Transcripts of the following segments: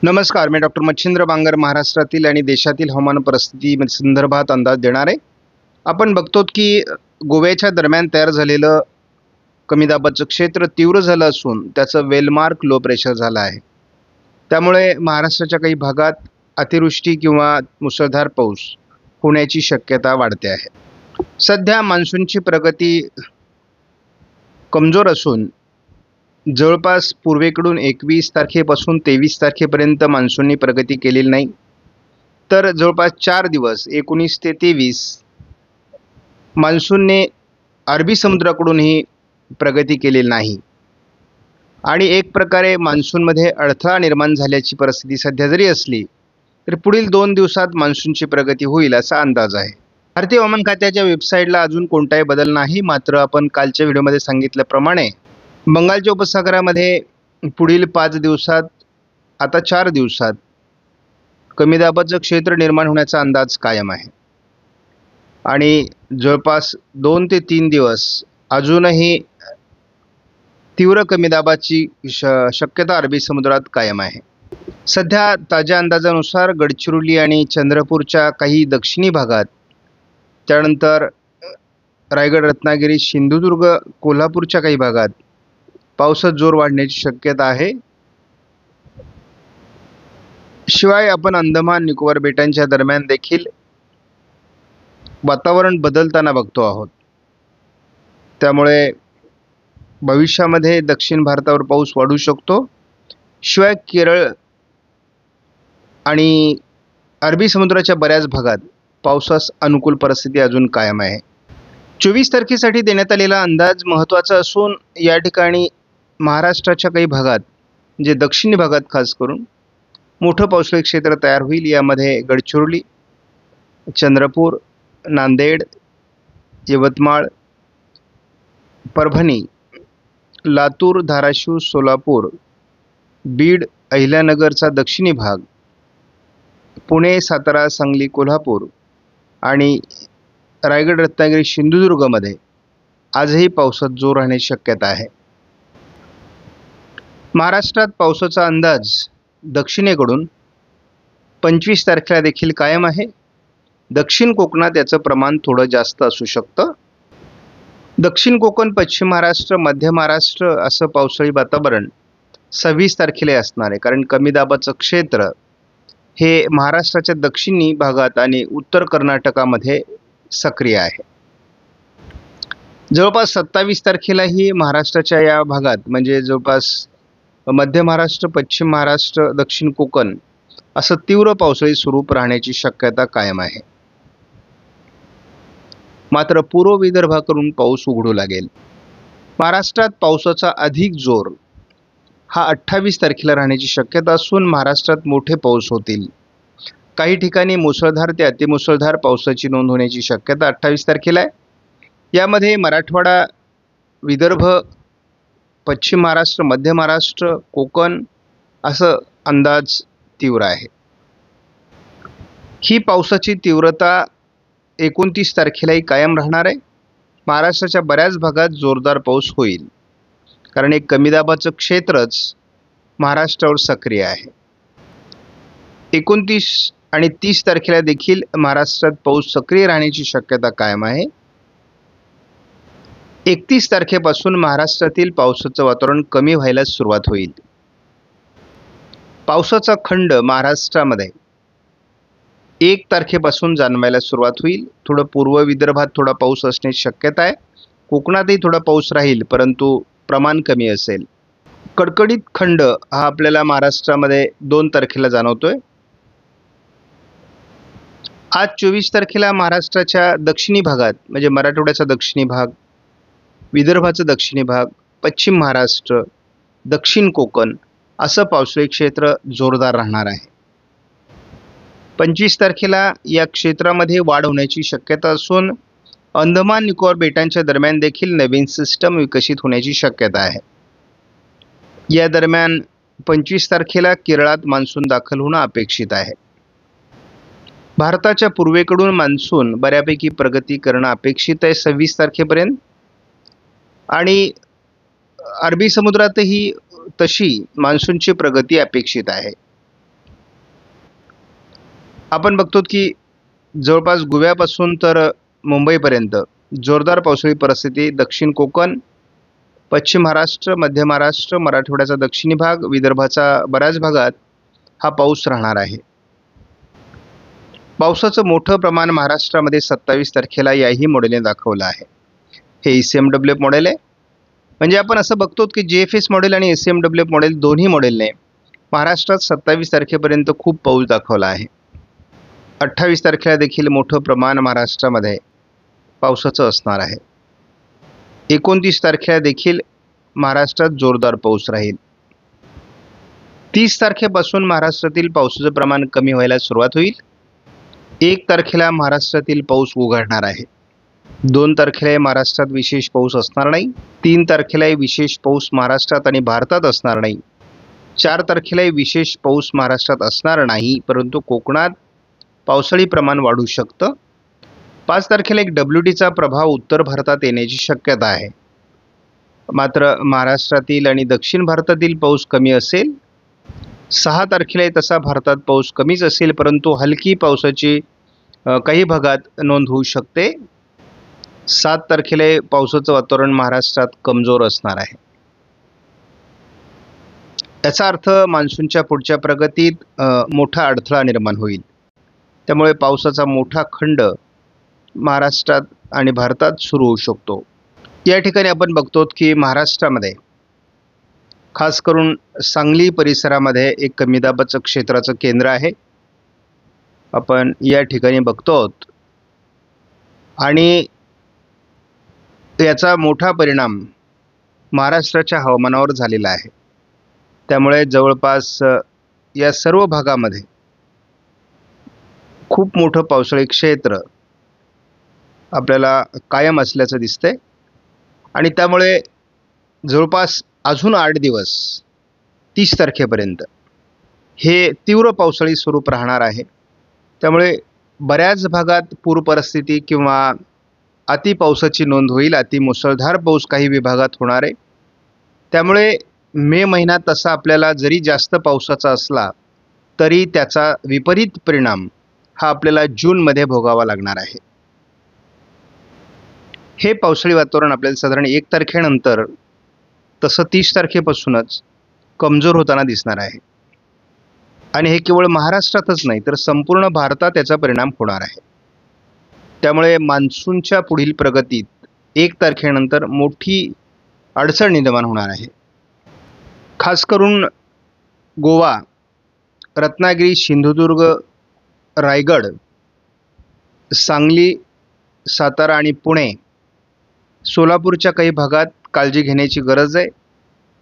नमस्कार, मी डॉक्टर मच्छिंद्र बांगर महाराष्ट्रातील आणि देशातील हवामान परिस्थिती संदर्भात अंदाज देणार आहे. आपण बघतो की गोव्याच्या दरम्यान तयार झालेलं कमी दाबाचं क्षेत्र तीव्र झालं असून त्याचं वेलमार्क लो प्रेशर झालं आहे. त्यामुळे महाराष्ट्राच्या काही भागात अतिवृष्टी किंवा मुसळधार पाऊस होण्याची शक्यता वाढते आहे. सध्या मान्सूनची प्रगती कमजोर असून जवळपास पूर्वेकडून 21 तारखेपासून 23 तारखेपर्यंत मान्सूननी प्रगती केलेली नाही. तर जवळपास 4 दिवस 19 ते 23 मान्सूनने अरबी समुद्राकडूनही प्रगती केलेली नाही आणि एक प्रकारे मान्सूनमध्ये अडथळा निर्माण झाल्याची परिस्थिती सध्या जरी असली तरी पुढील 2 दिवसात मान्सूनची प्रगती होईल असा अंदाज आहे. भारतीय हवामान खात्याच्या वेबसाईटला अजून कोणताही बदल नाही. मात्र आपण कालच्या व्हिडिओमध्ये सांगितल्याप्रमाणे बंगालच्या उपसागरामध्ये पुढील 5 दिवसात आता 4 दिवसात कमी दाबाचं क्षेत्र निर्माण होण्याचा अंदाज कायम आहे आणि जवळपास 2 ते 3 दिवस अजूनही तीव्र कमी दाबाची शक्यता अरबी समुद्रात कायम आहे. सध्या ताज्या अंदाजानुसार गडचिरोली आणि चंद्रपूरच्या काही दक्षिणी भागात, त्यानंतर रायगड, रत्नागिरी, सिंधुदुर्ग, कोल्हापूरच्या काही भागात पावसात जोर वाढण्याची शक्यता आहे. शिवाय आपण अंदमान निकोबार बेटांच्या दरम्यान देखील वातावरण बदलताना बघतो आहोत. त्यामुळे भविष्यामध्ये दक्षिण भारतावर पाऊस वाढू शकतो. शिवाय केरळ आणि अरबी समुद्राच्या बऱ्याच भागात पावसास अनुकूल परिस्थिती अजून कायम आहे. 24 तारखेसाठी देण्यात आलेला अंदाज महत्त्वाचा असून या ठिकाणी महाराष्ट्राच्या काही भागात, म्हणजे दक्षिणी भागात खास करून मोठं पावसाळी क्षेत्र तयार होईल. यामध्ये गडचिरोली, चंद्रपूर, नांदेड, यवतमाळ, परभणी, लातूर, धाराशिव, सोलापूर, बीड, अहिल्यानगरचा दक्षिणी भाग, पुणे, सातारा, सांगली, कोल्हापूर आणि रायगड, रत्नागिरी, सिंधुदुर्गमध्ये आजही पावसात जोर राहण्याची शक्यता आहे. महाराष्ट्रात पावसाचा अंदाज दक्षिणेकडून 25 तारखेला देखील कायम आहे. दक्षिण कोकणात याचं प्रमाण थोडं जास्त असू शकतं. दक्षिण कोकण, पश्चिम महाराष्ट्र, मध्य महाराष्ट्र असं पावसाळी वातावरण 26 तारखेला असणार आहे. कारण कमी दाबाचं क्षेत्र हे महाराष्ट्राच्या दक्षिणी भागात आणि उत्तर कर्नाटकामध्ये सक्रिय आहे. जवळपास 27 तारखेलाही महाराष्ट्राच्या या भागात, म्हणजे जवळपास मध्य महाराष्ट्र, पश्चिम महाराष्ट्र, दक्षिण कोकण असं तीव्र पावसाळी स्वरूप राहण्याची शक्यता कायम आहे. मात्र पूर्व विदर्भाकडून पाऊस उघडू लागेल. महाराष्ट्रात पावसाचा अधिक जोर हा 28 तारखेला राहण्याची शक्यता असून महाराष्ट्रात मोठे पाऊस होतील. काही ठिकाणी मुसळधार ते अतिमुसळधार पावसाची नोंद होण्याची शक्यता 28 तारखेला आहे. यामध्ये मराठवाडा, विदर्भ, पश्चिम महाराष्ट्र, मध्य महाराष्ट्र, कोकण असं अंदाज तीव्र आहे. ही पावसाची तीव्रता 29 तारखेलाही कायम राहणार आहे. महाराष्ट्राच्या बऱ्याच भागात जोरदार पाऊस होईल. कारण एक कमी दाबाचं क्षेत्रच महाराष्ट्रावर सक्रिय आहे. 29 आणि 30 तारखेला देखील महाराष्ट्रात पाऊस सक्रिय राहण्याची शक्यता कायम आहे. 31 तारखेपासून महाराष्ट्रातील पावसाचं वातावरण कमी व्हायला सुरुवात होईल. पावसाचा खंड महाराष्ट्रामध्ये 1 तारखेपासून जाणवायला सुरुवात होईल. थोडं पूर्व विदर्भात थोडा पाऊस असण्याची शक्यता आहे. कोकणातही थोडा पाऊस राहील, परंतु प्रमाण कमी असेल. कडकडीत खंड हा आपल्याला महाराष्ट्रामध्ये 2 तारखेला जाणवतोय. आज 24 तारखेला महाराष्ट्राच्या दक्षिणी भागात, म्हणजे मराठवाड्याचा दक्षिणी भाग, विदर्भाचा दक्षिणी भाग, पश्चिम महाराष्ट्र, दक्षिण कोकण असं पावसाळी क्षेत्र जोरदार राहणार आहे. 25 तारखेला या क्षेत्रामध्ये वाढ होण्याची शक्यता असून अंदमान निकोबार बेटांच्या दरम्यान देखील नवीन सिस्टम विकसित होण्याची शक्यता आहे. या दरम्यान 25 तारखेला केरळात मान्सून दाखल होणं अपेक्षित आहे. भारताच्या पूर्वेकडून मान्सून बऱ्यापैकी प्रगती करणं अपेक्षित आहे 26 तारखेपर्यंत आणि अरबी समुद्रातही तशी मान्सूनची प्रगती अपेक्षित आहे. आपण बघतो की जवळपास गोव्यापासून तर मुंबईपर्यंत जोरदार पावसाळी परिस्थिती दक्षिण कोकण, पश्चिम महाराष्ट्र, मध्य महाराष्ट्र, मराठवाड्याचा दक्षिणी भाग, विदर्भाचा बऱ्याच भागात हा पाऊस राहणार आहे. पावसाचं मोठं प्रमाण महाराष्ट्रामध्ये 27 तारखेला याही मॉडेलने दाखवलं आहे. हे ECMWF मॉडेल आहे. म्हणजे आपण असं बघतो की GFS मॉडेल आणि ECMWF मॉडेल दोन्ही मॉडेलने महाराष्ट्रात 27 तारखेपर्यंत खूप पाऊस दाखवला आहे. 28 तारखेला देखील मोठं प्रमाण महाराष्ट्रामध्ये पावसाचं असणार आहे. 29 तारखेला देखील महाराष्ट्रात जोरदार पाऊस राहील. 30 तारखेपासून महाराष्ट्रातील पावसाचं प्रमाण कमी व्हायला सुरुवात होईल. 1 तारखेला महाराष्ट्रातील पाऊस उघडणार आहे. 2 तारखेला महाराष्ट्रात विशेष पाऊस असणार नाही. 3 तारखेला विशेष पाऊस महाराष्ट्रात आणि भारतात असणार नाही. 4 तारखेला विशेष पाऊस महाराष्ट्रात असणार नाही, परंतु कोकणात पावसाळी प्रमाण वाढू शकतं. 5 तारखेला एक WTचा प्रभाव उत्तर भारतात येण्याची शक्यता आहे. मात्र महाराष्ट्रातील आणि दक्षिण भारतातील पाऊस कमी असेल. 6 तारखेला तसा भारतात पाऊस कमीच असेल, परंतु हलकी पावसाची काही भागात नोंद होऊ शकते. 7 तारखेला पावसाचं वातावरण महाराष्ट्रात कमजोर असणार आहे. याचा अर्थ मान्सूनच्या पुढच्या प्रगतीत मोठा अडथळा निर्माण होईल. त्यामुळे पावसाचा मोठा खंड महाराष्ट्रात आणि भारतात सुरू होऊ शकतो. या ठिकाणी आपण बघतो की महाराष्ट्रामध्ये खास करून सांगली परिसरामध्ये एक कमी दाबाचं क्षेत्राचं केंद्र आहे. आपण या ठिकाणी बघतो आणि याचा मोठा परिणाम महाराष्ट्राच्या हवामानावर झालेला आहे. त्यामुळे जवळपास या सर्व भागामध्ये खूप मोठं पावसाळी क्षेत्र आपल्याला कायम असल्याचं दिसतंय आणि त्यामुळे जवळपास अजून 8 दिवस 30 तारखेपर्यंत हे तीव्र पावसाळी स्वरूप राहणार आहे. त्यामुळे बऱ्याच भागात पूर परिस्थिती किंवा अति पावसाची नोंद होईल. अति मुसळधार पाऊस काही विभागात होणार आहे. त्यामुळे मे महिना तसा आपल्याला जरी जास्त पावसाचा असला तरी त्याचा विपरीत परिणाम हा आपल्याला जूनमध्ये भोगावा लागणार आहे. हे पावसाळी वातावरण आपल्याला साधारण 1 तारखेनंतर तसं 30 तारखेपासूनच कमजोर होताना दिसणार आहे आणि हे केवळ महाराष्ट्रातच नाही तर संपूर्ण भारतात याचा परिणाम होणार आहे. त्यामुळे मान्सूनच्या पुढील प्रगतीत 1 तारखेनंतर मोठी अडचण निर्माण होणार आहे. खास करून गोवा, रत्नागिरी, सिंधुदुर्ग, रायगड, सांगली, सातारा आणि पुणे, सोलापूरच्या काही भागात काळजी घेण्याची गरज आहे.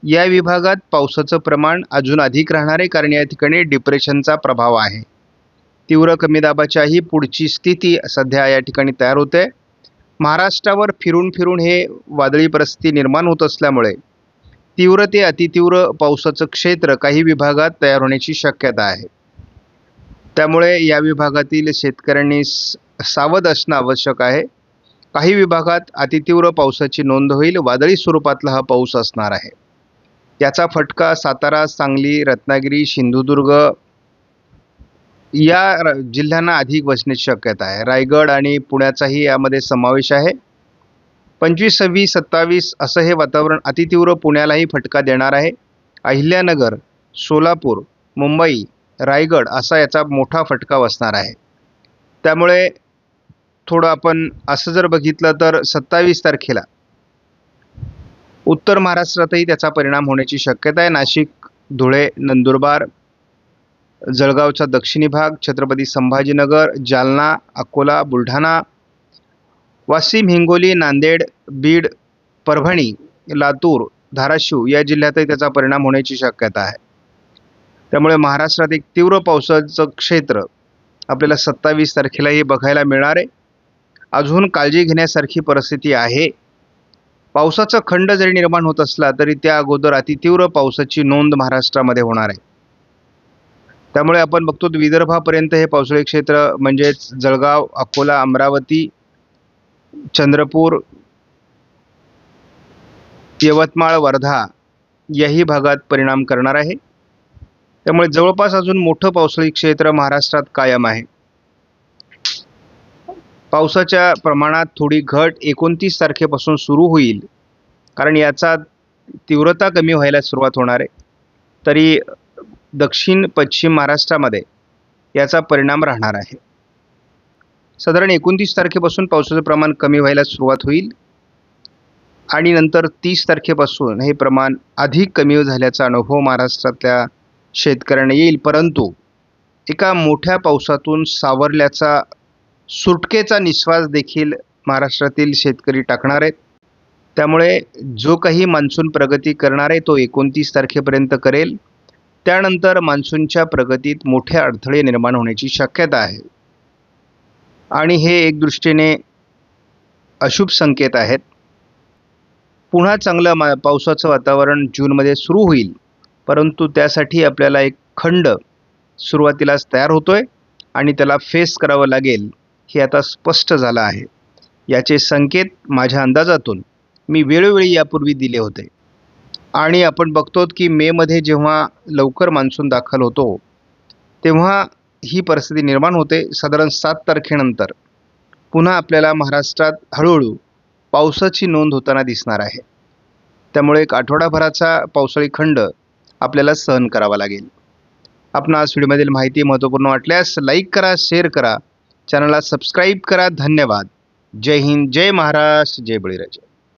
या विभागात पावसाचं प्रमाण अजून अधिक राहणार आहे, कारण या ठिकाणी डिप्रेशनचा प्रभाव आहे. तीव्र कमी दाबाच्याही पुढची स्थिती सध्या या ठिकाणी तयार होते. महाराष्ट्रावर फिरून फिरून हे वादळी परिस्थिती निर्माण होत असल्यामुळे तीव्र ते अतितीव्र पावसाचं क्षेत्र काही विभागात तयार होण्याची शक्यता आहे. त्यामुळे या विभागातील शेतकऱ्यांनी सावध असणं आवश्यक आहे. काही विभागात अतितीव्र पावसाची नोंद होईल. वादळी स्वरूपातला हा पाऊस असणार आहे. याचा फटका सातारा, सांगली, रत्नागिरी, सिंधुदुर्ग या जिल्ह्यांना अधिक बसण्याची शक्यता आहे. रायगड आणि पुण्याचाही यामध्ये समावेश आहे. 25, 26, 27 असं हे वातावरण अतितीव्र पुण्यालाही फटका देणार आहे. अहिल्यानगर, सोलापूर, मुंबई, रायगड असा याचा मोठा फटका बसणार आहे. त्यामुळे थोडं आपण असं जर बघितलं तर 27 तारखेला उत्तर महाराष्ट्रातही त्याचा परिणाम होण्याची शक्यता आहे. नाशिक, धुळे, नंदुरबार, जळगावचा दक्षिणी भाग, छत्रपती संभाजीनगर, जालना, अकोला, बुलढाणा, वाशिम, हिंगोली, नांदेड, बीड, परभणी, लातूर, धाराशिव या जिल्ह्यातही त्याचा परिणाम होण्याची शक्यता आहे. त्यामुळे महाराष्ट्रात एक तीव्र पावसाचं क्षेत्र आपल्याला 27 तारखेलाही बघायला मिळणार आहे. अजून काळजी घेण्यासारखी परिस्थिती आहे. पावसाचा खंड जरी निर्माण होत असला तरी त्या अगोदर अतितीव्र पावसाची नोंद महाराष्ट्रामध्ये होणार आहे. त्यामुळे आपण बघतो विदर्भापर्यंत हे पावसाळी क्षेत्र म्हणजेच जळगाव, अकोला, अमरावती, चंद्रपूर, यवतमाळ, वर्धा याही भागात परिणाम करणार आहे. त्यामुळे जवळपास अजून मोठं पावसाळी क्षेत्र महाराष्ट्रात कायम आहे. पावसाच्या प्रमाणात थोडी घट 29 तारखेपासून सुरू होईल, कारण याचा तीव्रता कमी व्हायला सुरुवात होणार आहे. तरी दक्षिण पश्चिम महाराष्ट्रामध्ये याचा परिणाम राहणार आहे. साधारण 29 तारखेपासून पावसाचं प्रमाण कमी व्हायला सुरुवात होईल आणि नंतर 30 तारखेपासून हे प्रमाण अधिक कमी झाल्याचा अनुभव महाराष्ट्रातल्या शेतकऱ्यांना येईल. परंतु एका मोठ्या पावसातून सावरल्याचा सुटकेचा निश्वास देखील महाराष्ट्रातील शेतकरी टाकणार आहेत. त्यामुळे जो काही मान्सून प्रगती करणार आहे तो 29 तारखेपर्यंत करेल. त्यानंतर मान्सूनच्या प्रगतीत मोठे अडथळे निर्माण होण्याची शक्यता आहे आणि हे एक दृष्टीने अशुभ संकेत आहेत. पुन्हा चांगलं पावसाचं वातावरण जूनमध्ये सुरू होईल, परंतु त्यासाठी आपल्याला एक खंड सुरुवातीलाच तयार होतोय आणि त्याला फेस करावं लागेल हे आता स्पष्ट झालं आहे. याचे संकेत माझ्या अंदाजातून मी वेळोवेळी यापूर्वी दिले होते आणि आपण बघतो की मेमध्ये जेव्हा लवकर मान्सून दाखल होतो तेव्हा ही परिस्थिती निर्माण होते. साधारण 7 तारखेनंतर पुन्हा आपल्याला महाराष्ट्रात हळूहळू पावसाची नोंद होताना दिसणार आहे. त्यामुळे एक आठवडाभराचा पावसाळी खंड आपल्याला सहन करावा लागेल. आपणास व्हिडिओमधील माहिती महत्त्वपूर्ण वाटल्यास लाईक करा, शेअर करा, चॅनलला सबस्क्राईब करा. धन्यवाद. जय हिंद, जय महाराष्ट्र, जय बळीराजा.